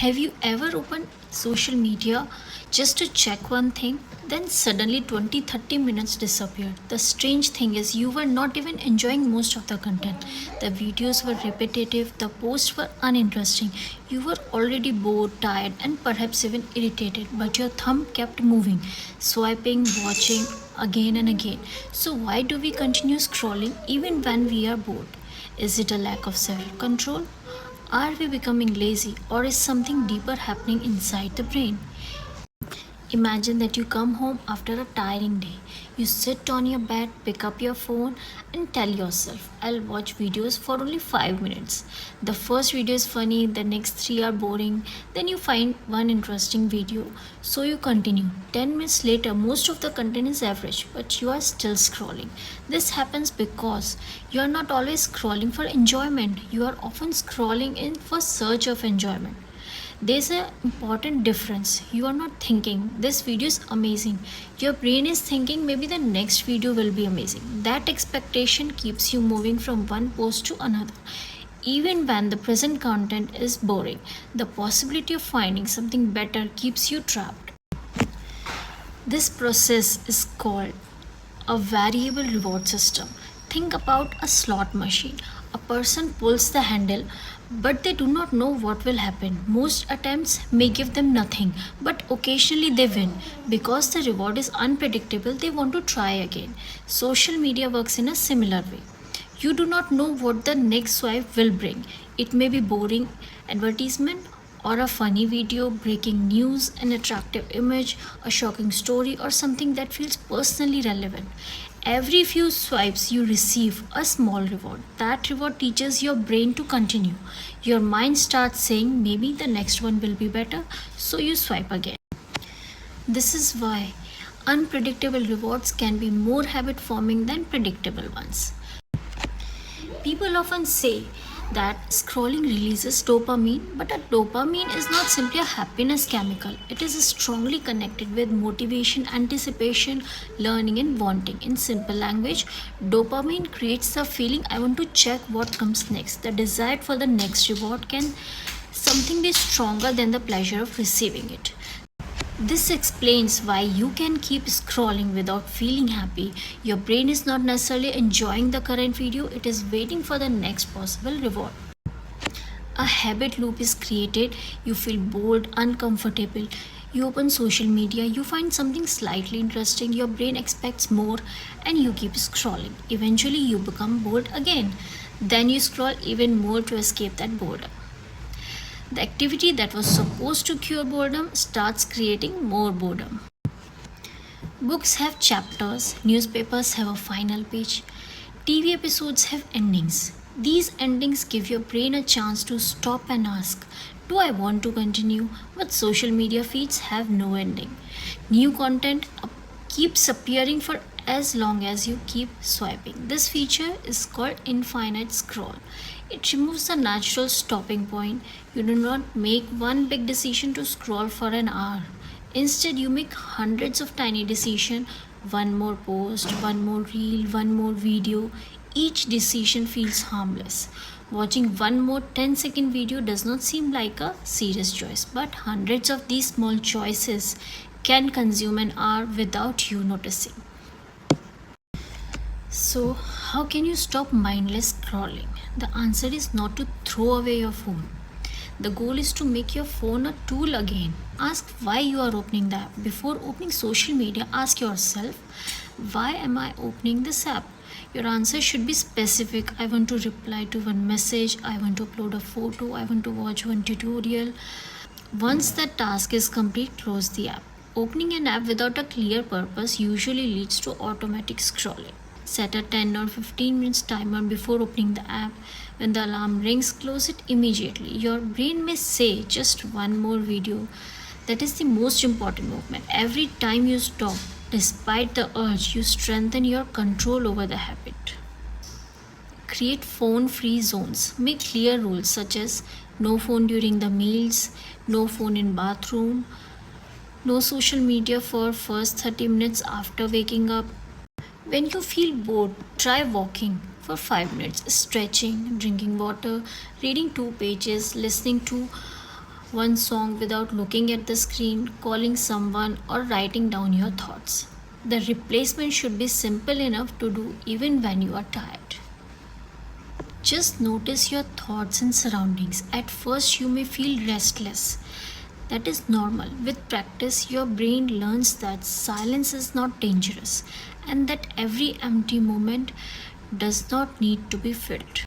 Have you ever opened social media just to check one thing? Then suddenly 20-30 minutes disappeared. The strange thing is, you were not even enjoying most of the content. The videos were repetitive, the posts were uninteresting. You were already bored, tired, and perhaps even irritated, but your thumb kept moving, swiping, watching again and again. So, why do we continue scrolling even when we are bored? Is it a lack of self control? Are we becoming lazy, or is something deeper happening inside the brain? Imagine that you come home after a tiring day. You sit on your bed, pick up your phone, and tell yourself, I'll watch videos for only 5 minutes. The first video is funny, the next three are boring, then you find one interesting video. So you continue. 10 minutes later, most of the content is average, but you are still scrolling. This happens because you are not always scrolling for enjoyment, you are often scrolling in for search of enjoyment. There's an important difference. You are not thinking, this video is amazing. Your brain is thinking, maybe the next video will be amazing. That expectation keeps you moving from one post to another. Even when the present content is boring, the possibility of finding something better keeps you trapped. This process is called a variable reward system. Think about a slot machine. A person pulls the handle, but they do not know what will happen. Most attempts may give them nothing, but occasionally they win. Because the reward is unpredictable, they want to try again. Social media works in a similar way. You do not know what the next swipe will bring. It may be boring advertisement or a funny video, breaking news, an attractive image, a shocking story, or something that feels personally relevant. Every few swipes, you receive a small reward. That reward teaches your brain to continue. Your mind starts saying, maybe the next one will be better, so you swipe again. This is why unpredictable rewards can be more habit forming than predictable ones. People often say that scrolling releases dopamine, but a dopamine is not simply a happiness chemical. It is strongly connected with motivation, anticipation, learning, and wanting. In simple language, dopamine creates the feeling I want to check what comes next. The desire for the next reward can something be stronger than the pleasure of receiving it. This explains why you can keep scrolling without feeling happy. Your brain is not necessarily enjoying the current video, it is waiting for the next possible reward. A habit loop is created. You feel bored, uncomfortable. You open social media, you find something slightly interesting, your brain expects more, and you keep scrolling. Eventually, you become bored again. Then you scroll even more to escape that boredom. The activity that was supposed to cure boredom starts creating more boredom. Books have chapters, newspapers have a final page, TV episodes have endings. These endings give your brain a chance to stop and ask, do I want to continue? But social media feeds have no ending. New content keeps appearing for as long as you keep swiping. This feature is called infinite scroll. It removes the natural stopping point. You do not make one big decision to scroll for an hour. Instead, you make hundreds of tiny decisions, one more post, one more reel, one more video. Each decision feels harmless. Watching one more 10-second video does not seem like a serious choice, but hundreds of these small choices can consume an hour without you noticing. So, how can you stop mindless scrolling? The answer is not to throw away your phone. The goal is to make your phone a tool again. Ask why you are opening the app. Before opening social media, ask yourself, why am I opening this app? Your answer should be specific. I want to reply to one message, I want to upload a photo, I want to watch one tutorial. Once that task is complete, close the app. Opening an app without a clear purpose usually leads to automatic scrolling. Set a 10 or 15 minutes timer before opening the app. When the alarm rings, close it immediately. Your brain may say just one more video. That is the most important movement. Every time you stop, despite the urge, you strengthen your control over the habit. Create phone-free zones. Make clear rules such as no phone during the meals, no phone in bathroom, no social media for first 30 minutes after waking up. When you feel bored, try walking for 5 minutes, stretching, drinking water, reading 2 pages, listening to one song without looking at the screen, calling someone, or writing down your thoughts. The replacement should be simple enough to do even when you are tired. Just notice your thoughts and surroundings. At first, you may feel restless. That is normal. With practice, your brain learns that silence is not dangerous and that every empty moment does not need to be filled.